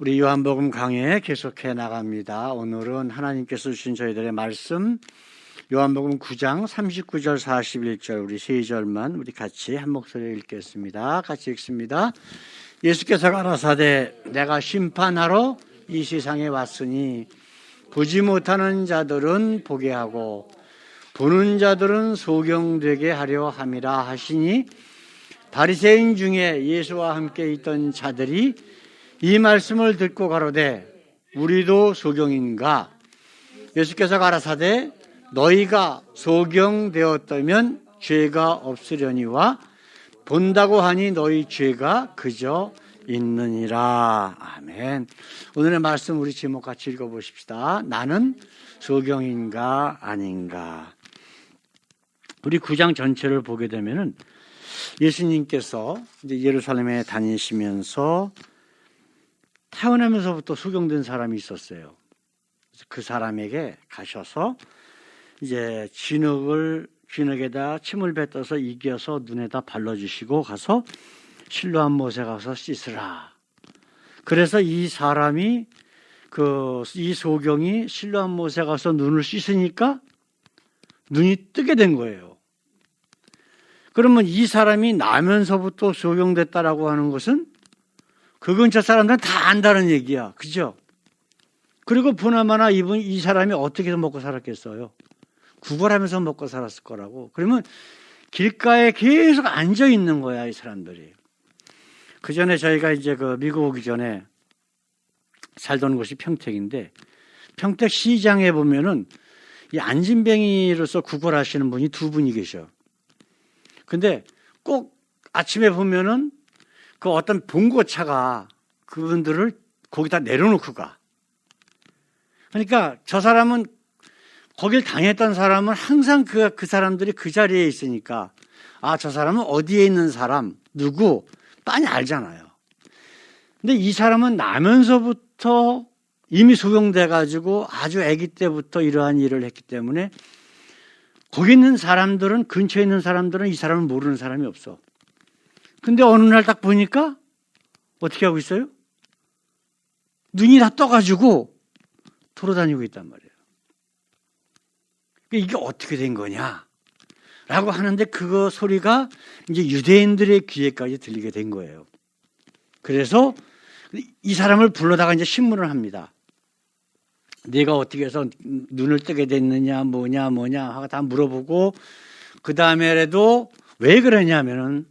우리 요한복음 강해 계속해 나갑니다. 오늘은 하나님께서 주신 저희들의 말씀 요한복음 9장 39절 41절 우리 세 절만 우리 같이 한 목소리에 읽겠습니다. 같이 읽습니다. 예수께서 가라사대 내가 심판하러 이 세상에 왔으니 보지 못하는 자들은 보게 하고 보는 자들은 소경되게 하려 함이라 하시니 바리새인 중에 예수와 함께 있던 자들이 이 말씀을 듣고 가로되 우리도 소경인가? 예수께서 가라사대 너희가 소경되었다면 죄가 없으려니와 본다고 하니 너희 죄가 그저 있느니라. 아멘. 오늘의 말씀 우리 제목 같이 읽어보십시다. 나는 소경인가 아닌가. 우리 9장 전체를 보게 되면은 예수님께서 이제 예루살렘에 다니시면서 태어나면서부터 소경된 사람이 있었어요. 그 사람에게 가셔서 이제 진흙에다 침을 뱉어서 이겨서 눈에다 발라주시고 가서 실로암 못에 가서 씻으라. 그래서 이 사람이 이 소경이 실로암 못에 가서 눈을 씻으니까 눈이 뜨게 된 거예요. 그러면 이 사람이 나면서부터 소경됐다라고 하는 것은 그 근처 사람들은 다 안다는 얘기야. 그죠? 그리고 보나마나 이 사람이 어떻게 먹고 살았겠어요? 구걸하면서 먹고 살았을 거라고. 그러면 길가에 계속 앉아 있는 거야, 이 사람들이. 그 전에 저희가 이제 미국 오기 전에 살던 곳이 평택인데, 평택 시장에 보면은 이 안진뱅이로서 구걸하시는 분이 두 분이 계셔. 근데 꼭 아침에 보면은 그 어떤 봉고차가 그분들을 거기다 내려놓고 가. 그러니까 저 사람은 거길 당했던 사람은 항상 그 사람들이 그 자리에 있으니까 저 사람은 어디에 있는 사람 누구 빤히 알잖아요. 근데 이 사람은 나면서부터 이미 소경돼 가지고 아주 아기 때부터 이러한 일을 했기 때문에 거기 있는 사람들은 근처에 있는 사람들은 이 사람을 모르는 사람이 없어. 근데 어느 날 딱 보니까 어떻게 하고 있어요? 눈이 다 떠가지고 돌아다니고 있단 말이에요. 이게 어떻게 된 거냐? 라고 하는데 그 소리가 이제 유대인들의 귀에까지 들리게 된 거예요. 그래서 이 사람을 불러다가 이제 신문을 합니다. 네가 어떻게 해서 눈을 뜨게 됐느냐, 뭐냐 하고 다 물어보고 그 다음에라도 왜 그러냐면은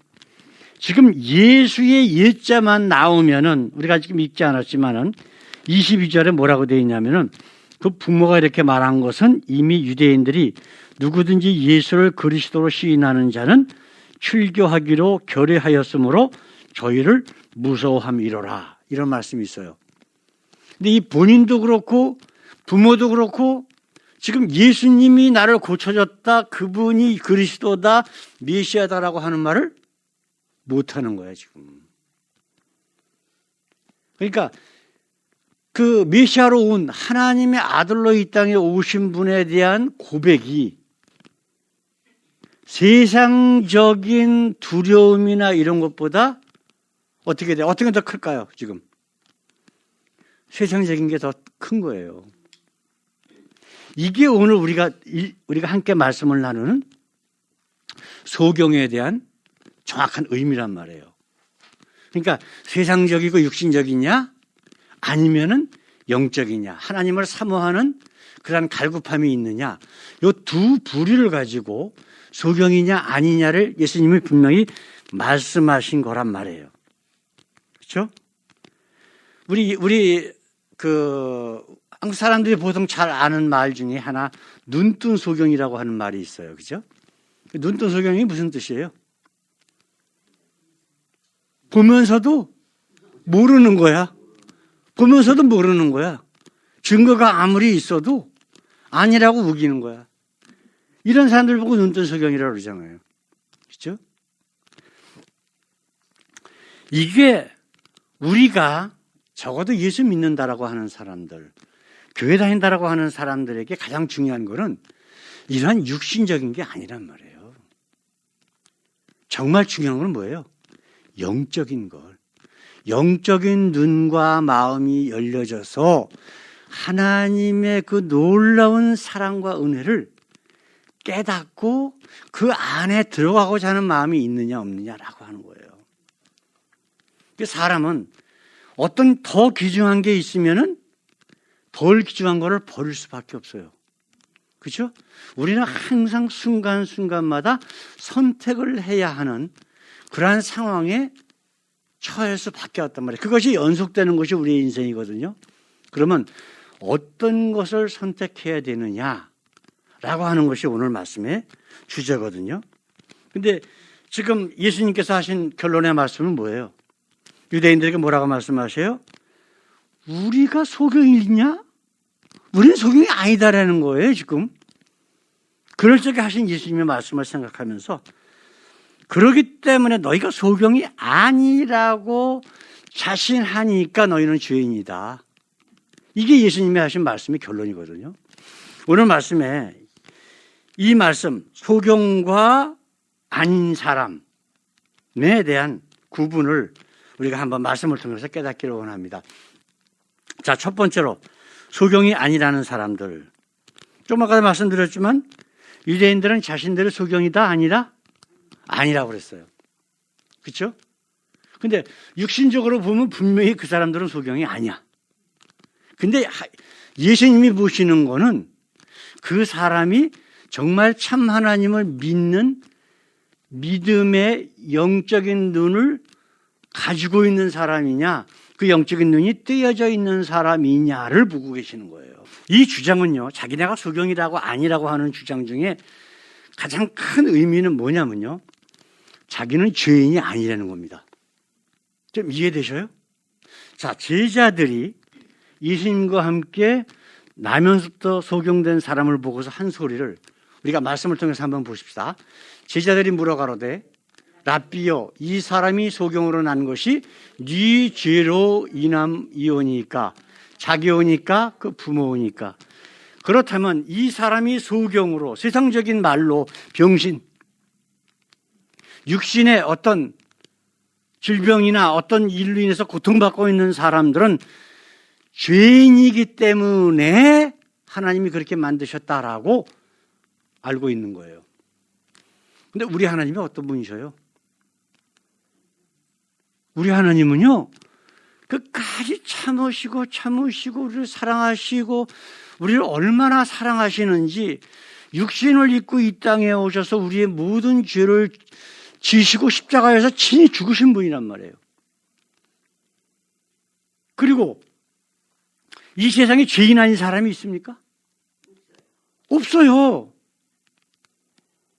지금 예수의 예자만 나오면은 우리가 지금 읽지 않았지만은 22절에 뭐라고 되어 있냐면은 그 부모가 이렇게 말한 것은 이미 유대인들이 누구든지 예수를 그리스도로 시인하는 자는 출교하기로 결의하였으므로 저희를 무서워함이로라. 이런 말씀이 있어요. 근데 이 본인도 그렇고 부모도 그렇고 지금 예수님이 나를 고쳐줬다, 그분이 그리스도다, 메시아다라고 하는 말을 못하는 거야 지금. 그러니까 그 메시아로 온 하나님의 아들로 이 땅에 오신 분에 대한 고백이 세상적인 두려움이나 이런 것보다 어떻게 돼? 어떤 게 더 클까요 지금? 세상적인 게 더 큰 거예요. 이게 오늘 우리가 함께 말씀을 나누는 소경에 대한 정확한 의미란 말이에요. 그러니까 세상적이고 육신적이냐 아니면은 영적이냐, 하나님을 사모하는 그런 갈급함이 있느냐, 이 두 부류를 가지고 소경이냐 아니냐를 예수님이 분명히 말씀하신 거란 말이에요. 그렇죠? 우리 한국 사람들이 보통 잘 아는 말 중에 하나 눈뜬 소경이라고 하는 말이 있어요. 그죠? 눈뜬 소경이 무슨 뜻이에요? 보면서도 모르는 거야. 보면서도 모르는 거야. 증거가 아무리 있어도 아니라고 우기는 거야. 이런 사람들 보고 눈뜬 소경이라고 그러잖아요. 그렇죠? 이게 우리가 적어도 예수 믿는다라고 하는 사람들, 교회 다닌다라고 하는 사람들에게 가장 중요한 거는 이러한 육신적인 게 아니란 말이에요. 정말 중요한 건 뭐예요? 영적인 걸. 영적인 눈과 마음이 열려져서 하나님의 그 놀라운 사랑과 은혜를 깨닫고 그 안에 들어가고자 하는 마음이 있느냐 없느냐라고 하는 거예요. 사람은 어떤 더 귀중한 게 있으면은 덜 귀중한 거를 버릴 수밖에 없어요. 그렇죠? 우리는 항상 순간순간마다 선택을 해야 하는 그러한 상황에 처할 수밖에 없단 말이에요. 그것이 연속되는 것이 우리의 인생이거든요. 그러면 어떤 것을 선택해야 되느냐라고 하는 것이 오늘 말씀의 주제거든요. 근데 지금 예수님께서 하신 결론의 말씀은 뭐예요? 유대인들에게 뭐라고 말씀하세요? 우리가 소경이냐? 우리는 소경이 아니다라는 거예요, 지금. 그럴 적에 하신 예수님의 말씀을 생각하면서 그러기 때문에 너희가 소경이 아니라고 자신하니까 너희는 죄인이다. 이게 예수님이 하신 말씀의 결론이거든요. 오늘 말씀에 이 말씀, 소경과 아닌 사람에 대한 구분을 우리가 한번 말씀을 통해서 깨닫기를 원합니다. 자, 첫 번째로 소경이 아니라는 사람들. 좀 아까 말씀드렸지만 유대인들은 자신들의 소경이다 아니라? 아니라고 그랬어요. 그렇죠? 근데 육신적으로 보면 분명히 그 사람들은 소경이 아니야. 근데 예수님이 보시는 거는 그 사람이 정말 참 하나님을 믿는 믿음의 영적인 눈을 가지고 있는 사람이냐, 그 영적인 눈이 떼어져 있는 사람이냐를 보고 계시는 거예요. 이 주장은요, 자기네가 소경이라고 아니라고 하는 주장 중에 가장 큰 의미는 뭐냐면요, 자기는 죄인이 아니라는 겁니다. 좀 이해되셔요? 자, 제자들이 예수님과 함께 나면서부터 소경된 사람을 보고서 한 소리를 우리가 말씀을 통해서 한번 보십시다. 제자들이 물어가로되 랍비여, 이 사람이 소경으로 난 것이 네 죄로 인함이오니까, 자기 오니까 그 부모 오니까. 그렇다면 이 사람이 소경으로, 세상적인 말로 병신, 육신의 어떤 질병이나 어떤 일로 인해서 고통받고 있는 사람들은 죄인이기 때문에 하나님이 그렇게 만드셨다라고 알고 있는 거예요. 근데 우리 하나님이 어떤 분이셔요? 우리 하나님은요, 끝까지 참으시고 우리를 사랑하시고 우리를 얼마나 사랑하시는지 육신을 입고 이 땅에 오셔서 우리의 모든 죄를 지시고 십자가에서 친히 죽으신 분이란 말이에요. 그리고 이 세상에 죄인 아닌 사람이 있습니까? 없어요.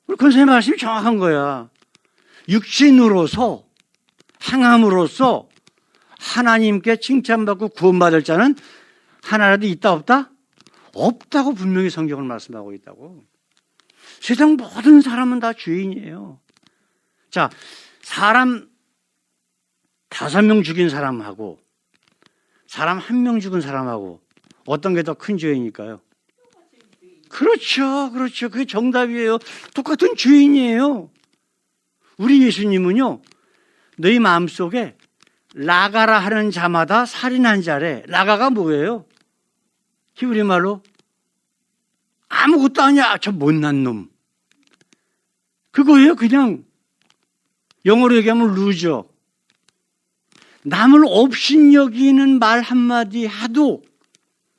우리 권사님 말씀이 정확한 거야. 육신으로서 행함으로써 하나님께 칭찬받고 구원받을 자는 하나라도 있다 없다? 없다고 분명히 성경을 말씀하고 있다고. 세상 모든 사람은 다 죄인이에요. 자, 사람 5명 죽인 사람하고 사람 1명 죽은 사람하고 어떤 게 더 큰 죄인일까요? 그렇죠. 그게 정답이에요. 똑같은 죄인이에요. 우리 예수님은요, 너희 마음속에 라가라 하는 자마다 살인한 자래. 라가가 뭐예요? 히브리 말로 아무것도 아니야, 저 못난 놈. 그거예요. 그냥 영어로 얘기하면 루저. 남을 업신여기는 말 한마디 하도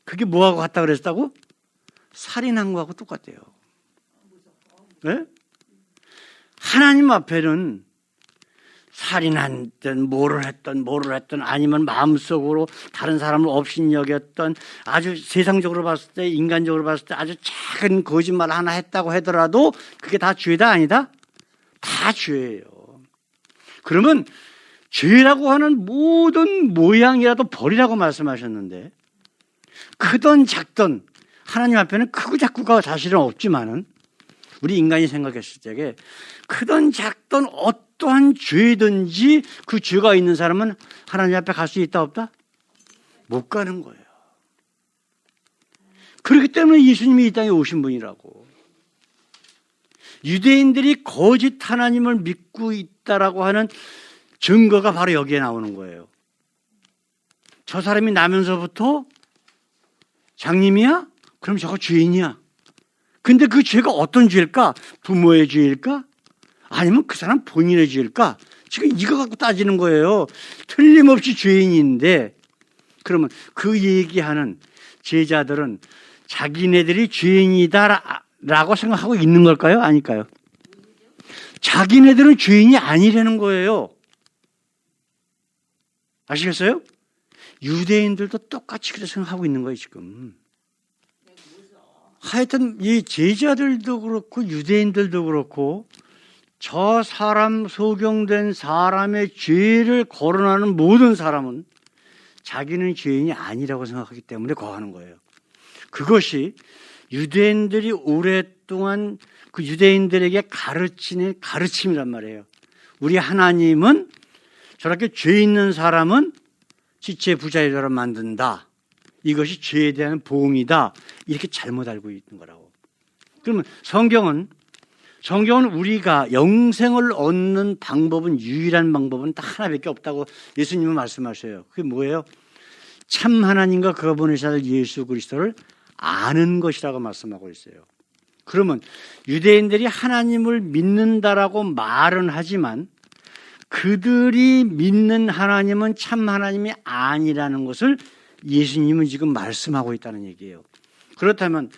그게 뭐하고 같다 그랬다고? 살인한 거하고 똑같대요. 네? 하나님 앞에는 살인했든 뭐를 했든 아니면 마음속으로 다른 사람을 업신여겼던 아주 세상적으로 봤을 때, 인간적으로 봤을 때 아주 작은 거짓말 하나 했다고 하더라도 그게 다 죄다 아니다? 다 죄예요. 그러면 죄라고 하는 모든 모양이라도 버리라고 말씀하셨는데, 크든 작든 하나님 앞에는 크고 작고가 사실은 없지만은 우리 인간이 생각했을 적에 크든 작든 어떠한 죄든지 그 죄가 있는 사람은 하나님 앞에 갈 수 있다 없다? 못 가는 거예요. 그렇기 때문에 예수님이 이 땅에 오신 분이라고. 유대인들이 거짓 하나님을 믿고 있다라고 하는 증거가 바로 여기에 나오는 거예요. 저 사람이 나면서부터 장님이야? 그럼 저거 죄인이야. 근데 그 죄가 어떤 죄일까? 부모의 죄일까? 아니면 그 사람 본인의 죄일까? 지금 이거 갖고 따지는 거예요. 틀림없이 죄인인데, 그러면 그 얘기하는 제자들은 자기네들이 죄인이다라고 생각하고 있는 걸까요? 아닐까요? 자기네들은 죄인이 아니라는 거예요. 아시겠어요? 유대인들도 똑같이 그렇게 생각하고 있는 거예요, 지금. 하여튼 이 제자들도 그렇고 유대인들도 그렇고 저 사람, 소경된 사람의 죄를 거론하는 모든 사람은 자기는 죄인이 아니라고 생각하기 때문에 거하는 거예요. 그것이 유대인들이 오랫동안 그 유대인들에게 가르치는 가르침이란 말이에요. 우리 하나님은 저렇게 죄 있는 사람은 지체 부자유자로 만든다. 이것이 죄에 대한 보응이다. 이렇게 잘못 알고 있는 거라고. 그러면 성경은 우리가 영생을 얻는 방법은, 유일한 방법은 딱 하나밖에 없다고 예수님은 말씀하셔요. 그게 뭐예요? 참 하나님과 그가 보내신 아들 예수 그리스도를 아는 것이라고 말씀하고 있어요. 그러면 유대인들이 하나님을 믿는다라고 말은 하지만 그들이 믿는 하나님은 참 하나님이 아니라는 것을 예수님은 지금 말씀하고 있다는 얘기예요. 그렇다면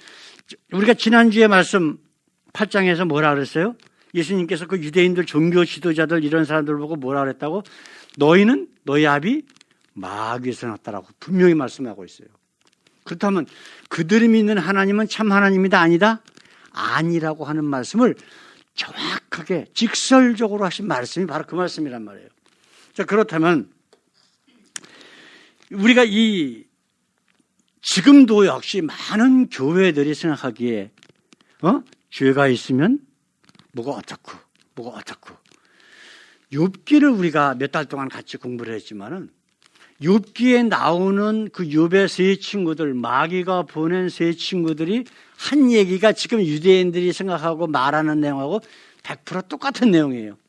우리가 지난주에 말씀 8장에서 뭐라 그랬어요? 예수님께서 그 유대인들 종교 지도자들 이런 사람들 보고 뭐라 그랬다고? 너희는 너희 아비 마귀에서 났다라고 분명히 말씀하고 있어요. 그렇다면 그들이 믿는 하나님은 참 하나님이다 아니다? 아니라고 하는 말씀을 정확하게 직설적으로 하신 말씀이 바로 그 말씀이란 말이에요. 자, 그렇다면 우리가 지금도 역시 많은 교회들이 생각하기에 죄가 있으면 뭐가 어떻고 욥기를 우리가 몇 달 동안 같이 공부를 했지만은 욥기에 나오는 그 욥의 세 친구들, 마귀가 보낸 세 친구들이 한 얘기가 지금 유대인들이 생각하고 말하는 내용하고 100% 똑같은 내용이에요.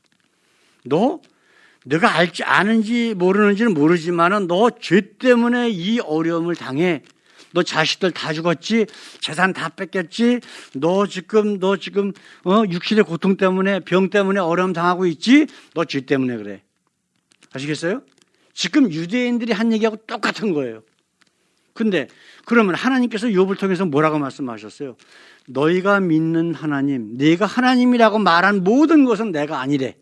내가 아는지 모르는지는 모르지만은 너 죄 때문에 이 어려움을 당해. 너 자식들 다 죽었지, 재산 다 뺏겼지, 너 지금 육신의 고통 때문에, 병 때문에 어려움 당하고 있지, 너 죄 때문에 그래. 아시겠어요? 지금 유대인들이 한 얘기하고 똑같은 거예요. 근데 그러면 하나님께서 욥을 통해서 뭐라고 말씀하셨어요? 너희가 믿는 하나님, 내가 하나님이라고 말한 모든 것은 내가 아니래.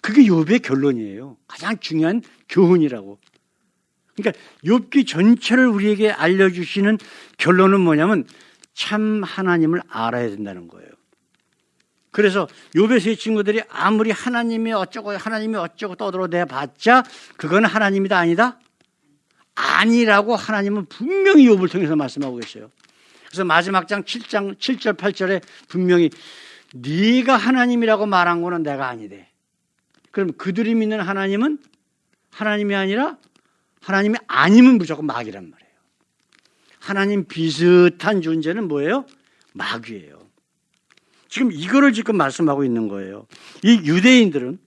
그게 욥의 결론이에요. 가장 중요한 교훈이라고. 그러니까 욥기 전체를 우리에게 알려주시는 결론은 뭐냐면 참 하나님을 알아야 된다는 거예요. 그래서 욥의 세 친구들이 아무리 하나님이 어쩌고 떠들어대봤자 그건 하나님이다 아니다? 아니라고 하나님은 분명히 욥을 통해서 말씀하고 계셔요. 그래서 마지막 장 7장 7절 8절에 분명히 네가 하나님이라고 말한 거는 내가 아니래. 그럼 그들이 믿는 하나님은 하나님이 아니라 하나님이 아니면 무조건 마귀란 말이에요. 하나님 비슷한 존재는 뭐예요? 마귀예요. 지금 이거를 지금 말씀하고 있는 거예요. 이 유대인들은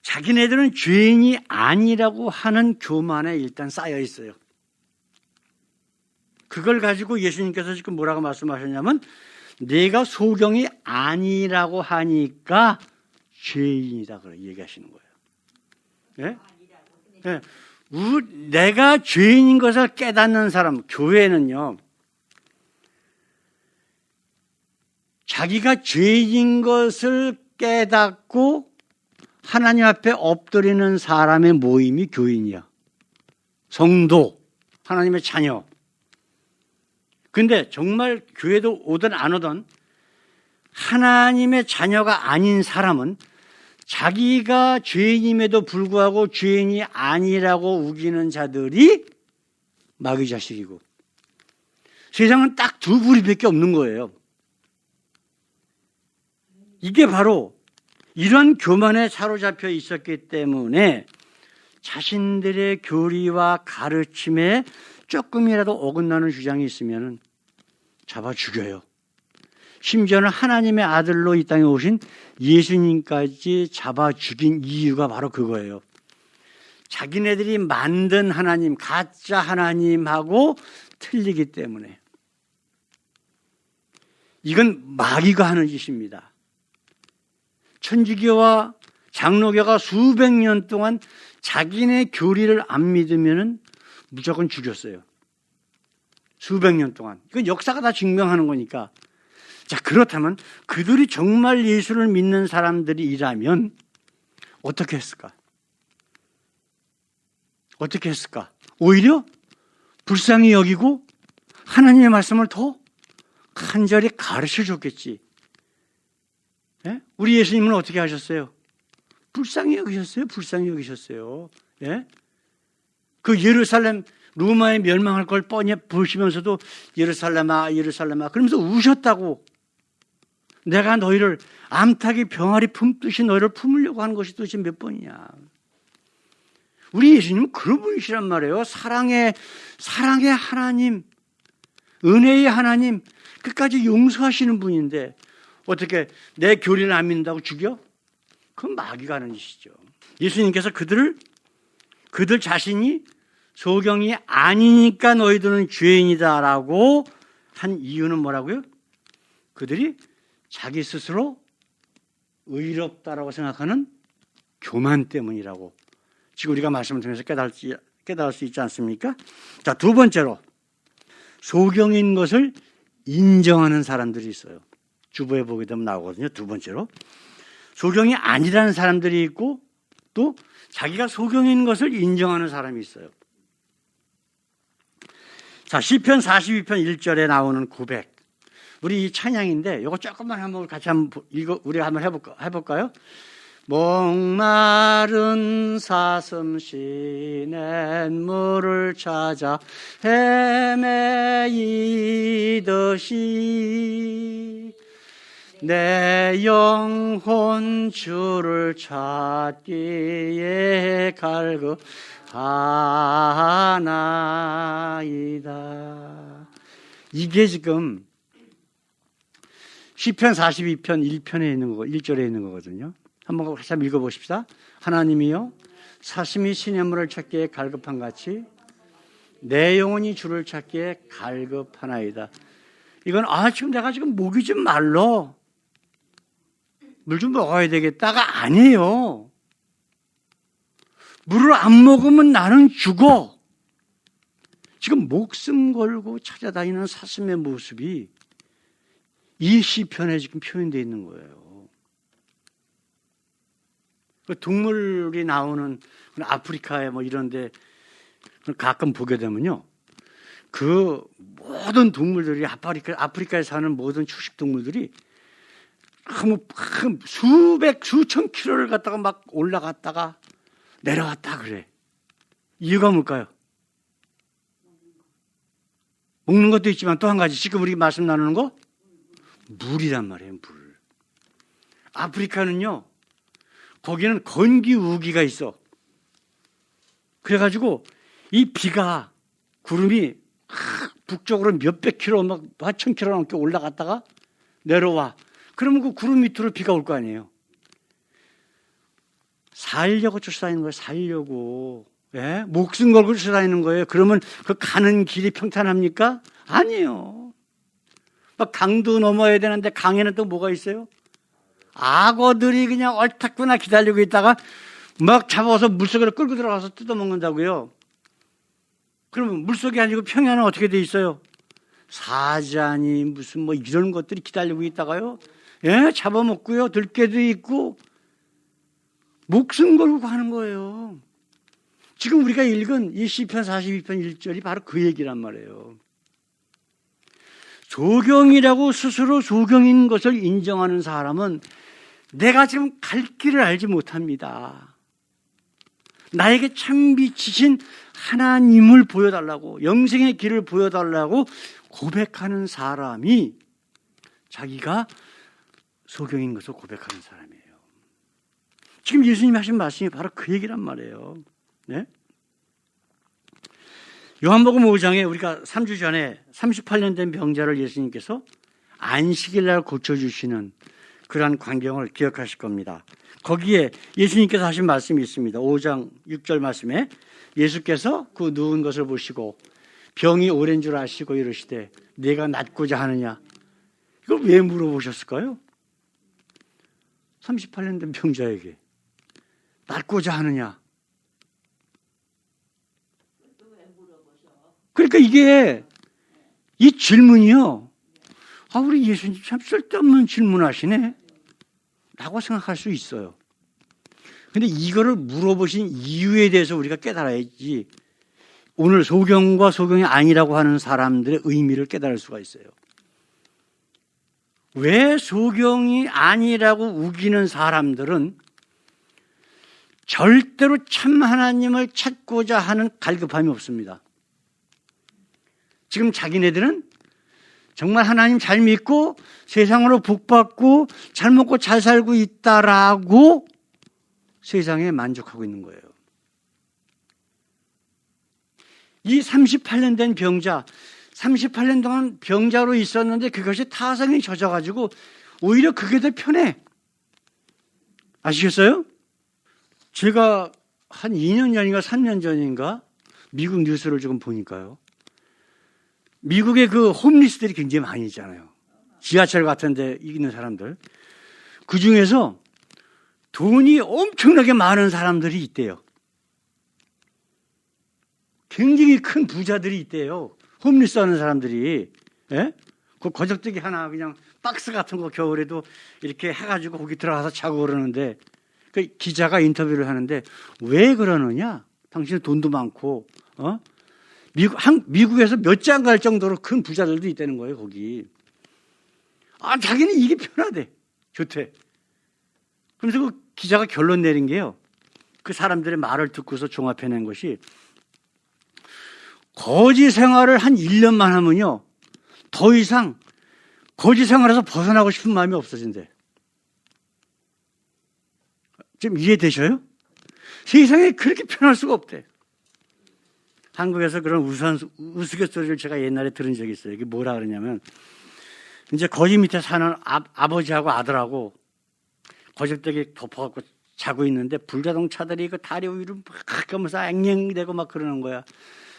자기네들은 죄인이 아니라고 하는 교만에 일단 쌓여 있어요. 그걸 가지고 예수님께서 지금 뭐라고 말씀하셨냐면 내가 소경이 아니라고 하니까 죄인이다 그렇게 얘기하시는 거예요. 네? 네. 내가 죄인인 것을 깨닫는 사람, 교회는요, 자기가 죄인인 것을 깨닫고 하나님 앞에 엎드리는 사람의 모임이 교인이야. 성도, 하나님의 자녀. 근데 정말 교회도 오든 안 오든 하나님의 자녀가 아닌 사람은 자기가 죄인임에도 불구하고 죄인이 아니라고 우기는 자들이 마귀 자식이고 세상은 딱 두 부류밖에 없는 거예요. 이게 바로 이런 교만에 사로잡혀 있었기 때문에 자신들의 교리와 가르침에 조금이라도 어긋나는 주장이 있으면 잡아 죽여요. 심지어는 하나님의 아들로 이 땅에 오신 예수님까지 잡아 죽인 이유가 바로 그거예요. 자기네들이 만든 하나님, 가짜 하나님하고 틀리기 때문에. 이건 마귀가 하는 짓입니다. 천주교와 장로교가 수백 년 동안 자기네 교리를 안 믿으면 무조건 죽였어요. 수백 년 동안. 이건 역사가 다 증명하는 거니까. 자, 그렇다면 그들이 정말 예수를 믿는 사람들이라면 어떻게 했을까? 어떻게 했을까? 오히려 불쌍히 여기고 하나님의 말씀을 더 간절히 가르쳐 줬겠지. 예? 우리 예수님은 어떻게 하셨어요? 불쌍히 여기셨어요. 불쌍히 여기셨어요. 예? 그 예루살렘 로마에 멸망할 걸 뻔히 보시면서도 예루살렘아 예루살렘아 그러면서 우셨다고. 내가 너희를 암탉이 병아리 품듯이 너희를 품으려고 하는 것이 도대체 몇 번이냐. 우리 예수님은 그런 분이시란 말이에요. 사랑의 하나님, 은혜의 하나님, 끝까지 용서하시는 분인데 어떻게 내 교리를 안 믿는다고 죽여? 그건 마귀가 하는 짓이죠. 예수님께서 그들 자신이 소경이 아니니까 너희들은 죄인이다라고 한 이유는 뭐라고요? 그들이 자기 스스로 의롭다라고 생각하는 교만 때문이라고 지금 우리가 말씀을 통해서 깨달을 수 있지 않습니까? 자, 두 번째로 소경인 것을 인정하는 사람들이 있어요. 주보에 보게 되면 나오거든요. 두 번째로 소경이 아니라는 사람들이 있고 또 자기가 소경인 것을 인정하는 사람이 있어요. 자, 시편 42편 1절에 나오는 고백. 우리 이 찬양인데 이거 조금만 한번 같이 한번 우리가 한번 해볼까요? 목마른 사슴 시냇 물을 찾아 헤매이듯이 내 영혼 주를 찾기에 갈급하나이다. 이게 지금 시편 42편 1편에 있는 거, 1절에 있는 거거든요. 한번 같이 한번 읽어보십시다. 하나님이여 사슴이 시냇물을 찾기에 갈급한 같이 내 영혼이 주를 찾기에 갈급하나이다. 이건 지금 내가 지금 목이 좀 말라. 물 좀 먹어야 되겠다가 아니에요. 물을 안 먹으면 나는 죽어. 지금 목숨 걸고 찾아다니는 사슴의 모습이 이 시편에 지금 표현되어 있는 거예요. 동물이 나오는 아프리카에 뭐 이런데 가끔 보게 되면요. 그 모든 동물들이 아프리카에 사는 모든 초식 동물들이 수천 킬로를 갖다가 막 올라갔다가 내려왔다 그래. 이유가 뭘까요? 먹는 것도 있지만 또 한 가지 지금 우리 말씀 나누는 거 물이란 말이에요. 물. 아프리카는요. 거기는 건기우기가 있어. 그래가지고 이 비가 구름이 북쪽으로 몇백 킬로 막 8,000 킬로 넘게 올라갔다가 내려와. 그러면 그 구름 밑으로 비가 올 거 아니에요. 살려고 쫓아다니는 거예요. 살려고. 예? 목숨 걸고 쫓아다니는 거예요. 그러면 그 가는 길이 평탄합니까? 아니에요. 막 강도 넘어야 되는데 강에는 또 뭐가 있어요? 악어들이 그냥 얼타구나 기다리고 있다가 막 잡아서 물속으로 끌고 들어가서 뜯어먹는다고요. 그러면 물속이 아니고 평야는 어떻게 돼 있어요? 사자니 무슨 뭐 이런 것들이 기다리고 있다가요. 예, 잡아먹고요. 들깨도 있고 목숨 걸고 가는 거예요. 지금 우리가 읽은 이 시편 42편 1절이 바로 그 얘기란 말이에요. 소경이라고 스스로 소경인 것을 인정하는 사람은 내가 지금 갈 길을 알지 못합니다. 나에게 창비치신 하나님을 보여달라고, 영생의 길을 보여달라고 고백하는 사람이 자기가 소경인 것을 고백하는 사람이에요. 지금 예수님이 하신 말씀이 바로 그 얘기란 말이에요. 네? 요한복음 5장에 우리가 3주 전에 38년 된 병자를 예수님께서 안식일 날 고쳐주시는 그러한 광경을 기억하실 겁니다. 거기에 예수님께서 하신 말씀이 있습니다. 5장 6절 말씀에 예수께서 그 누운 것을 보시고 병이 오랜 줄 아시고 이르시되 내가 낫고자 하느냐. 이걸 왜 물어보셨을까요? 38년 된 병자에게 낫고자 하느냐. 그러니까 이게 이 질문이요. 우리 예수님 참 쓸데없는 질문하시네 라고 생각할 수 있어요. 근데 이거를 물어보신 이유에 대해서 우리가 깨달아야지 오늘 소경과 소경이 아니라고 하는 사람들의 의미를 깨달을 수가 있어요. 왜 소경이 아니라고 우기는 사람들은 절대로 참 하나님을 찾고자 하는 갈급함이 없습니다. 지금 자기네들은 정말 하나님 잘 믿고 세상으로 복받고 잘 먹고 잘 살고 있다라고 세상에 만족하고 있는 거예요. 이 38년 된 병자, 38년 동안 병자로 있었는데 그것이 타성에 젖어가지고 오히려 그게 더 편해. 아시겠어요? 제가 한 2년 전인가 3년 전인가 미국 뉴스를 조금 보니까요. 미국의 그 홈리스들이 굉장히 많이 있잖아요. 지하철 같은 데 있는 사람들. 그 중에서 돈이 엄청나게 많은 사람들이 있대요. 굉장히 큰 부자들이 있대요. 홈리스 하는 사람들이. 예? 그 거적대기 하나 그냥 박스 같은 거 겨울에도 이렇게 해가지고 거기 들어가서 자고 그러는데 그 기자가 인터뷰를 하는데 왜 그러느냐? 당신은 돈도 많고, 미국에서 몇 장 갈 정도로 큰 부자들도 있다는 거예요, 거기. 자기는 이게 편하대. 좋대. 그래서 그 기자가 결론 내린 게요. 그 사람들의 말을 듣고서 종합해낸 것이 거지 생활을 한 1년만 하면요. 더 이상 거지 생활에서 벗어나고 싶은 마음이 없어진대. 지금 이해되셔요? 세상에 그렇게 편할 수가 없대. 한국에서 그런 우스갯소리를 제가 옛날에 들은 적이 있어요. 이게 뭐라 그러냐면 이제 거지 밑에 사는 아버지하고 아들하고 거적대기 덮어갖고 자고 있는데 불자동차들이 그 다리 위로 막 하면서 앵앵대고 막 그러는 거야.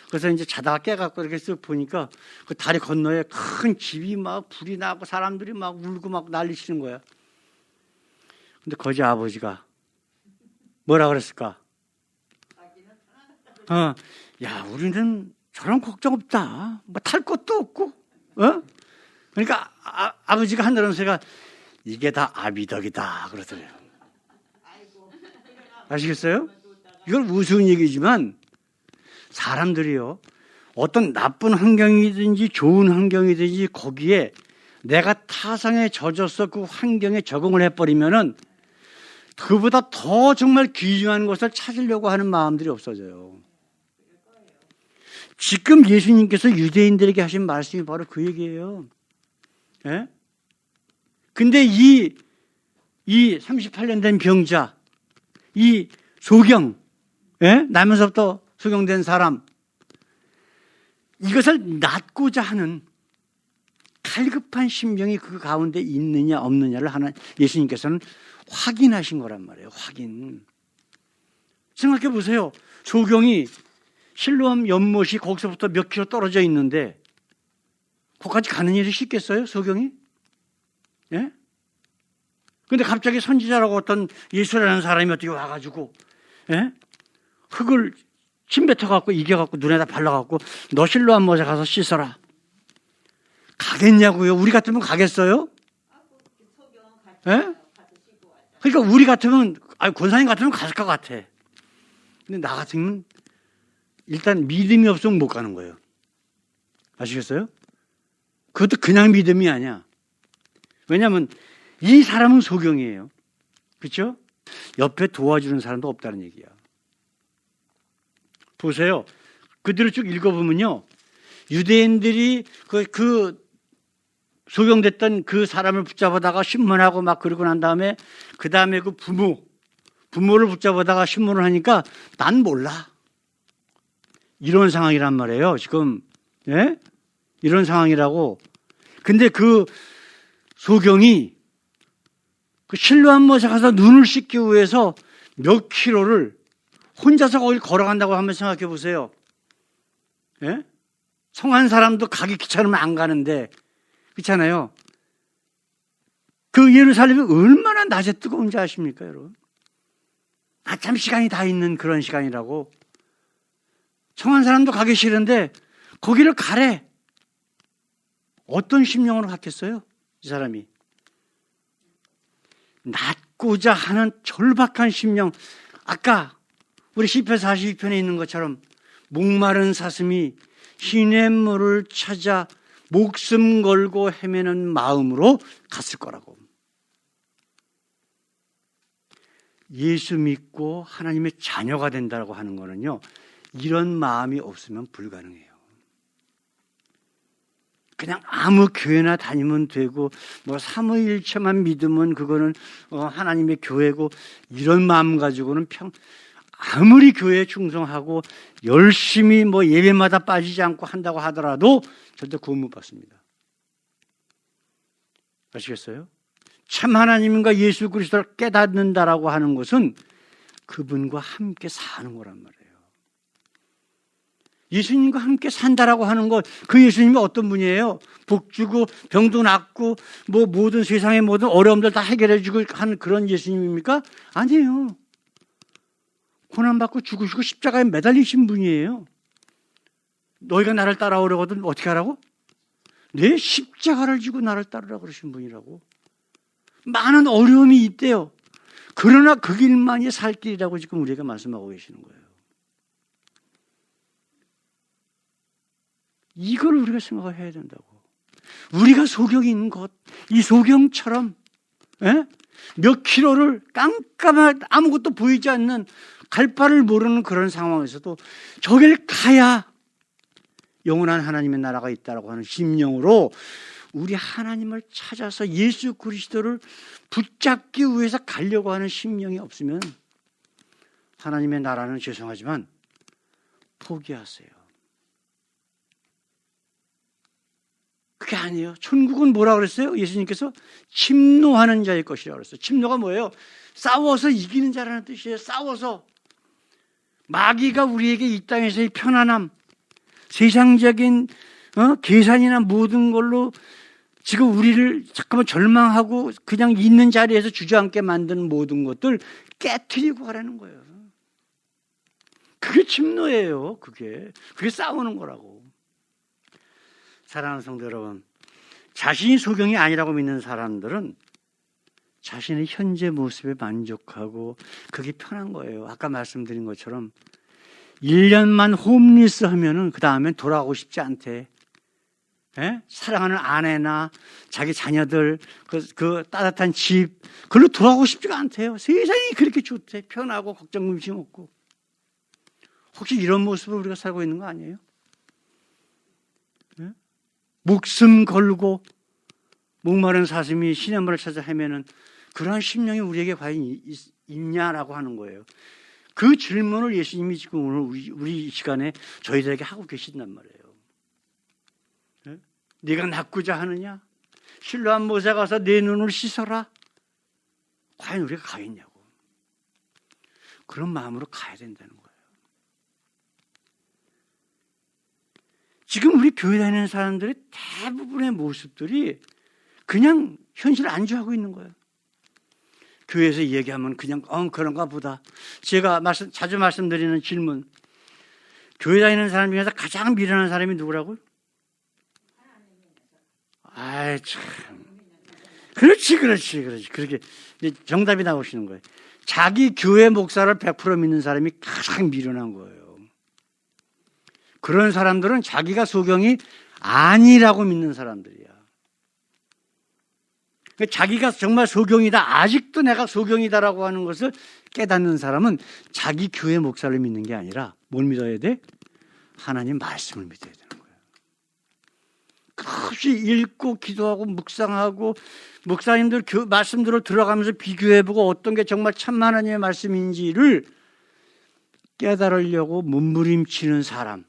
그래서 이제 자다가 깨갖고 이렇게 쓱 보니까 그 다리 건너에 큰 집이 막 불이 나고 사람들이 막 울고 막 난리치는 거야. 근데 거지 아버지가 뭐라 그랬을까? 야, 우리는 저런 걱정 없다. 뭐 탈 것도 없고, 그러니까 아버지가 한다는 소리가 이게 다 아비덕이다 그러더래요. 아시겠어요? 이건 우스운 얘기지만 사람들이요. 어떤 나쁜 환경이든지 좋은 환경이든지 거기에 내가 타성에 젖어서 그 환경에 적응을 해버리면은 그보다 더 정말 귀중한 것을 찾으려고 하는 마음들이 없어져요. 지금 예수님께서 유대인들에게 하신 말씀이 바로 그 얘기예요. 예? 근데 이 38년 된 병자, 이 소경, 예? 나면서부터 소경된 사람, 이것을 낫고자 하는 갈급한 심정이 그 가운데 있느냐 없느냐를 예수님께서는 확인하신 거란 말이에요. 확인. 생각해 보세요. 소경이 실로암 연못이 거기서부터 몇 킬로 떨어져 있는데 거기까지 가는 일이 쉽겠어요? 소경이? 예? 근데 갑자기 선지자라고 어떤 예수라는 사람이 어떻게 와가지고, 예? 흙을 침뱉어갖고 이겨갖고 눈에다 발라갖고 너 실로암 못에 가서 씻어라. 가겠냐고요? 우리 같으면 가겠어요? 예? 그러니까 우리 같으면, 권사님 같으면 갈 것 같아. 근데 나 같으면 일단 믿음이 없으면 못 가는 거예요. 아시겠어요? 그것도 그냥 믿음이 아니야. 왜냐하면 이 사람은 소경이에요. 그렇죠? 옆에 도와주는 사람도 없다는 얘기야. 보세요. 그대로 쭉 읽어보면요. 유대인들이 그 소경됐던 그 사람을 붙잡아다가 신문하고 막 그러고 난 다음에 그 다음에 그 부모를 붙잡아다가 신문을 하니까 난 몰라. 이런 상황이란 말이에요. 지금. 예? 이런 상황이라고. 근데 그 소경이 그 실로암 못에 가서 눈을 씻기 위해서 몇 킬로를 혼자서 거길 걸어간다고 한번 생각해 보세요. 예? 성한 사람도 가기 귀찮으면 안 가는데, 그렇잖아요. 그 예루살렘이 얼마나 낮에 뜨거운지 아십니까, 여러분? 아침 시간이 다 있는 그런 시간이라고. 성한 사람도 가기 싫은데 거기를 가래. 어떤 심령으로 갔겠어요? 이 사람이. 낫고자 하는 절박한 심령. 아까 우리 시편 42편에 있는 것처럼 목마른 사슴이 시냇물을 찾아 목숨 걸고 헤매는 마음으로 갔을 거라고. 예수 믿고 하나님의 자녀가 된다고 하는 거는요, 이런 마음이 없으면 불가능해요. 그냥 아무 교회나 다니면 되고 뭐 삼위일체만 믿으면 그거는 하나님의 교회고, 이런 마음 가지고는 아무리 교회에 충성하고 열심히 뭐 예배마다 빠지지 않고 한다고 하더라도 절대 구원 못 받습니다. 아시겠어요? 참 하나님과 예수 그리스도를 깨닫는다라고 하는 것은 그분과 함께 사는 거란 말이에요. 예수님과 함께 산다라고 하는 것, 그 예수님이 어떤 분이에요? 복 주고 병도 낫고 뭐 모든 세상의 모든 어려움들 다 해결해 주고 하는 그런 예수님입니까? 아니에요. 고난받고 죽으시고 십자가에 매달리신 분이에요. 너희가 나를 따라오려거든 어떻게 하라고? 내 십자가를 지고 나를 따르라 그러신 분이라고. 많은 어려움이 있대요. 그러나 그 길만이 살 길이라고 지금 우리에게 말씀하고 계시는 거예요. 이걸 우리가 생각을 해야 된다고. 우리가 소경이 있는 것, 이 소경처럼 몇 킬로를 깜깜한 아무것도 보이지 않는 갈 바를 모르는 그런 상황에서도 저길 가야 영원한 하나님의 나라가 있다라고 하는 심령으로 우리 하나님을 찾아서 예수 그리스도를 붙잡기 위해서 가려고 하는 심령이 없으면 하나님의 나라는 죄송하지만 포기하세요. 그게 아니에요. 천국은 뭐라 그랬어요? 예수님께서 침노하는 자의 것이라고 그랬어요. 침노가 뭐예요? 싸워서 이기는 자라는 뜻이에요. 싸워서. 마귀가 우리에게 이 땅에서의 편안함, 세상적인 계산이나 모든 걸로 지금 우리를 잠깐만 절망하고 그냥 있는 자리에서 주저앉게 만드는 모든 것들 깨트리고 가라는 거예요. 그게 침노예요. 그게 싸우는 거라고. 사랑하는 성도 여러분, 자신이 소경이 아니라고 믿는 사람들은 자신의 현재 모습에 만족하고 그게 편한 거예요. 아까 말씀드린 것처럼 1년만 홈리스 하면은 그 다음엔 돌아가고 싶지 않대. 사랑하는 아내나 자기 자녀들, 그 따뜻한 집, 그걸로 돌아가고 싶지가 않대요. 세상이 그렇게 좋대. 편하고 걱정 금심 없고. 혹시 이런 모습으로 우리가 살고 있는 거 아니에요? 목숨 걸고 목마른 사슴이 시냇물을 찾아 헤매는 그러한 심령이 우리에게 과연 있냐라고 하는 거예요. 그 질문을 예수님이 지금 오늘 우리 시간에 저희들에게 하고 계신단 말이에요. 네가 낫고자 하느냐? 실로암 못에 가서 내 눈을 씻어라. 과연 우리가 가겠냐고. 그런 마음으로 가야 된다는 거예요. 지금 우리 교회 다니는 사람들의 대부분의 모습들이 그냥 현실을 안주하고 있는 거예요. 교회에서 얘기하면 그냥 그런가 보다. 제가 자주 말씀드리는 질문, 교회 다니는 사람 중에서 가장 미련한 사람이 누구라고요? 아이 참, 그렇지. 그렇게 정답이 나오시는 거예요. 자기 교회 목사를 100% 믿는 사람이 가장 미련한 거예요. 그런 사람들은 자기가 소경이 아니라고 믿는 사람들이야. 자기가 정말 소경이다, 아직도 내가 소경이다라고 하는 것을 깨닫는 사람은 자기 교회 목사를 믿는 게 아니라 뭘 믿어야 돼? 하나님 말씀을 믿어야 되는 거예요. 끝없이 읽고 기도하고 묵상하고 목사님들 말씀들을 들어가면서 비교해보고 어떤 게 정말 참 하나님의 말씀인지를 깨달으려고 몸부림치는 사람,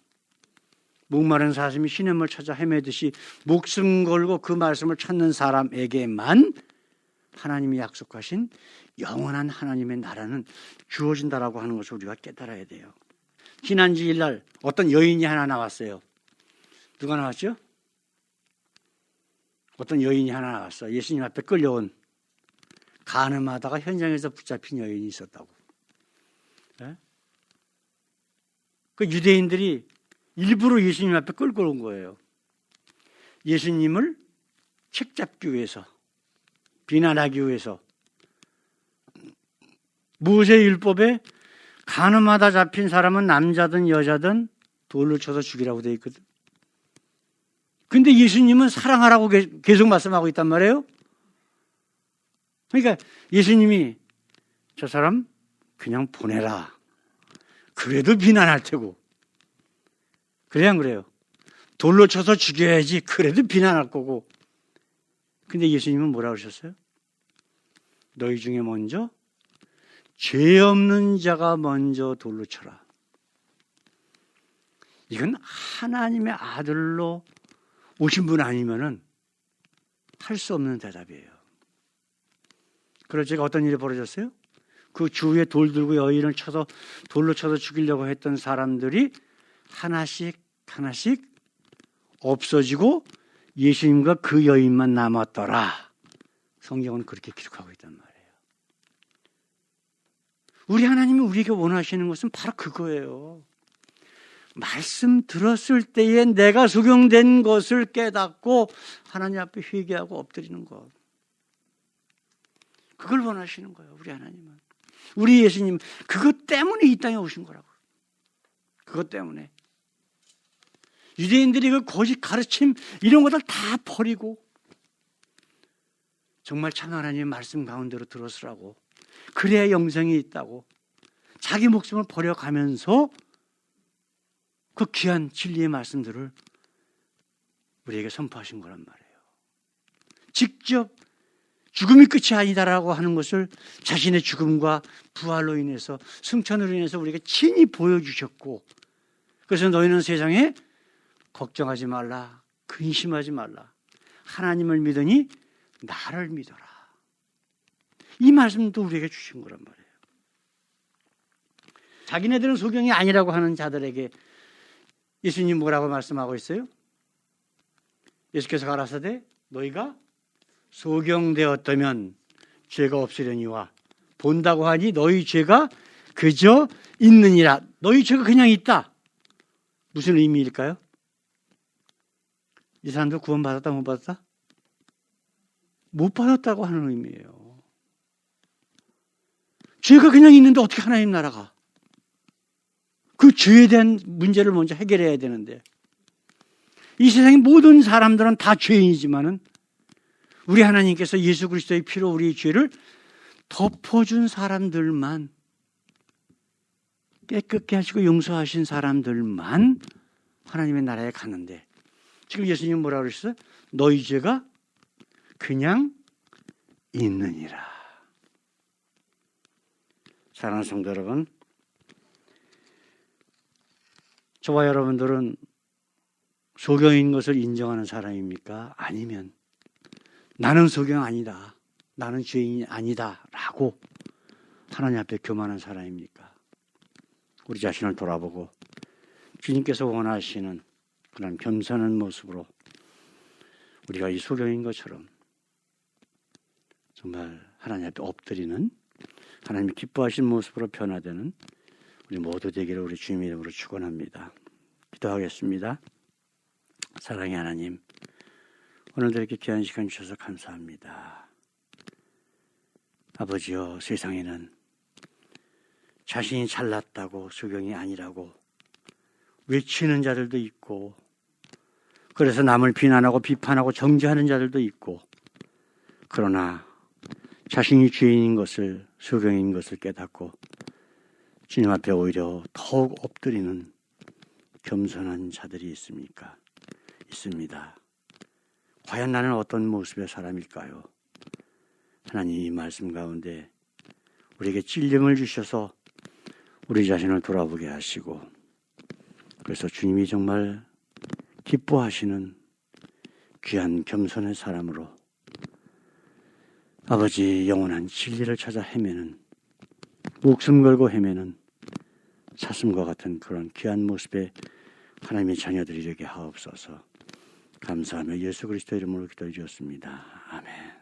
목마른 사슴이 시냇물 찾아 헤매듯이 목숨 걸고 그 말씀을 찾는 사람에게만 하나님이 약속하신 영원한 하나님의 나라는 주어진다라고 하는 것을 우리가 깨달아야 돼요. 지난 주일날 어떤 여인이 하나 나왔어요. 누가 나왔죠? 어떤 여인이 하나 나왔어. 예수님 앞에 끌려온, 간음하다가 현장에서 붙잡힌 여인이 있었다고. 네? 그 유대인들이 일부러 예수님 앞에 끌고 온 거예요. 예수님을 책잡기 위해서, 비난하기 위해서. 모세율법에 간음하다 잡힌 사람은 남자든 여자든 돌로 쳐서 죽이라고 되어 있거든. 근데 예수님은 사랑하라고 계속 말씀하고 있단 말이에요. 그러니까 예수님이 저 사람 그냥 보내라. 그래도 비난할 테고. 그래야 안 그래요? 돌로 쳐서 죽여야지. 그래도 비난할 거고. 근데 예수님은 뭐라고 하셨어요? 너희 중에 먼저 죄 없는 자가 먼저 돌로 쳐라. 이건 하나님의 아들로 오신 분 아니면은 할 수 없는 대답이에요. 그래서 제가 어떤 일이 벌어졌어요? 그 주위에 돌 들고 여인을 쳐서 돌로 쳐서 죽이려고 했던 사람들이 하나씩 없어지고 예수님과 그 여인만 남았더라. 성경은 그렇게 기록하고 있단 말이에요. 우리 하나님이 우리에게 원하시는 것은 바로 그거예요. 말씀 들었을 때에 내가 적용된 것을 깨닫고 하나님 앞에 회개하고 엎드리는 것. 그걸 원하시는 거예요. 우리 하나님은. 우리 예수님 그것 때문에 이 땅에 오신 거라고. 그것 때문에. 유대인들이 그 거짓 가르침 이런 것들 다 버리고 정말 참 하나님의 말씀 가운데로 들어서라고. 그래야 영생이 있다고. 자기 목숨을 버려가면서 그 귀한 진리의 말씀들을 우리에게 선포하신 거란 말이에요. 직접 죽음이 끝이 아니다라고 하는 것을 자신의 죽음과 부활로 인해서 승천으로 인해서 우리에게 친히 보여주셨고, 그래서 너희는 세상에 걱정하지 말라, 근심하지 말라, 하나님을 믿으니 나를 믿어라. 이 말씀도 우리에게 주신 거란 말이에요. 자기네들은 소경이 아니라고 하는 자들에게 예수님 뭐라고 말씀하고 있어요? 예수께서 가라사대 너희가 소경되었다면 죄가 없으려니와 본다고 하니 너희 죄가 그저 있느니라. 너희 죄가 그냥 있다. 무슨 의미일까요? 이 사람들 구원받았다 못 받았다? 못 받았다고 하는 의미예요. 죄가 그냥 있는데 어떻게 하나님 나라가? 그 죄에 대한 문제를 먼저 해결해야 되는데, 이 세상의 모든 사람들은 다 죄인이지만은 우리 하나님께서 예수 그리스도의 피로 우리의 죄를 덮어준 사람들만, 깨끗게 하시고 용서하신 사람들만 하나님의 나라에 가는데, 지금 예수님은 뭐라고 그러셨어요? 너희 죄가 그냥 있느니라. 사랑하는 성도 여러분, 저와 여러분들은 소경인 것을 인정하는 사람입니까? 아니면 나는 소경 아니다, 나는 죄인이 아니다 라고 하나님 앞에 교만한 사람입니까? 우리 자신을 돌아보고 주님께서 원하시는 그런 겸손한 모습으로 우리가 이 소경인 것처럼 정말 하나님 앞에 엎드리는, 하나님이 기뻐하신 모습으로 변화되는 우리 모두 되기를 우리 주님의 이름으로 축원합니다. 기도하겠습니다. 사랑의 하나님, 오늘도 이렇게 귀한 시간 주셔서 감사합니다. 아버지여, 세상에는 자신이 잘났다고 소경이 아니라고 외치는 자들도 있고, 그래서 남을 비난하고 비판하고 정죄하는 자들도 있고, 그러나 자신이 죄인인 것을, 소경인 것을 깨닫고 주님 앞에 오히려 더욱 엎드리는 겸손한 자들이 있습니까? 있습니다. 과연 나는 어떤 모습의 사람일까요? 하나님, 이 말씀 가운데 우리에게 찔림을 주셔서 우리 자신을 돌아보게 하시고, 그래서 주님이 정말 기뻐하시는 귀한 겸손의 사람으로 아버지 영원한 진리를 찾아 헤매는, 목숨 걸고 헤매는 사슴과 같은 그런 귀한 모습의 하나님의 자녀들이 되게 하옵소서. 감사하며 예수 그리스도 이름으로 기도드렸습니다. 아멘.